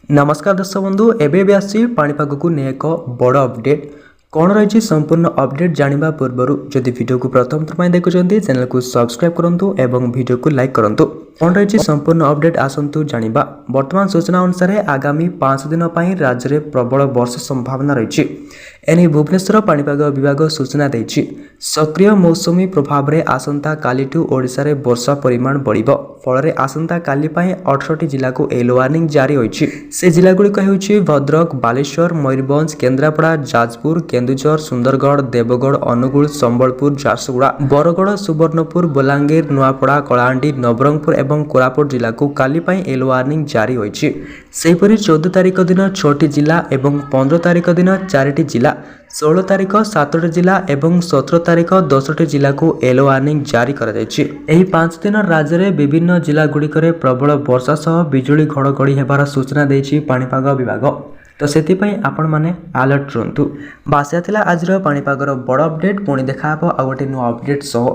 नमस्कार दर्शक बंधु एबे आसी पाणीपाग को नहीं एक बड़ अपडेट कौन रही संपूर्ण अपडेट जानिबा पूर्व जदि वीडियो को प्रथम थर देखुं चैनल को सब्सक्राइब करूँ और वीडियो को लाइक करूँ। कौन रही संपूर्ण अपडेट आसतु जानिबा। वर्तमान सूचना अनुसार आगामी 5 दिन पर राज्य में प्रबल वर्षा संभावना रही। एने भुवनेश्वर पाणीपाग विभाग सूचना देछि। सक्रिय मौसुमी प्रभाव में आसंता कालीठू ओडिशा रे वर्षा परिमाण बढ़िबो। फल आसंता काली 18 जिला को येलो वार्निंग जारी होइछि। से जिला गुड़िक हेउछि भद्रक, बालेश्वर, मयूरभंज, केन्द्रापड़ा, जाजपुर, केन्दुझर, सुंदरगढ़, देवगढ़, अनुगुल, संबलपुर, झारसुगुड़ा, बरगढ़, सुवर्णपुर, बलांगीर, नुआपड़ा, कलाहांडी, नवरंगपुर एवं कोरापुट जिला को काली येलो वार्निंग जारी होइछि। सेहिपरि 14 तारिख दिन 6टी जिला एवं 15 तारिख दिन 4टी जिला, 16 तारिख 7टी जिला एवं 17 तारिख 10टी जिला को येलो वार्निंग जारी करा जायछि। एही 5 दिन राज्य में विभिन्न जिला गुड़िकरे प्रबल वर्षा सह बिजुली घड़घड़ी हेबार सूचना देछि पाणीपाग विभाग। तो सेतिपई आपण माने अलर्ट रहंतु। बासिया थिला आजर पाणीपागर बड़ अपडेट। पुणी देखा आ गोटे नुआ अपडेट सह।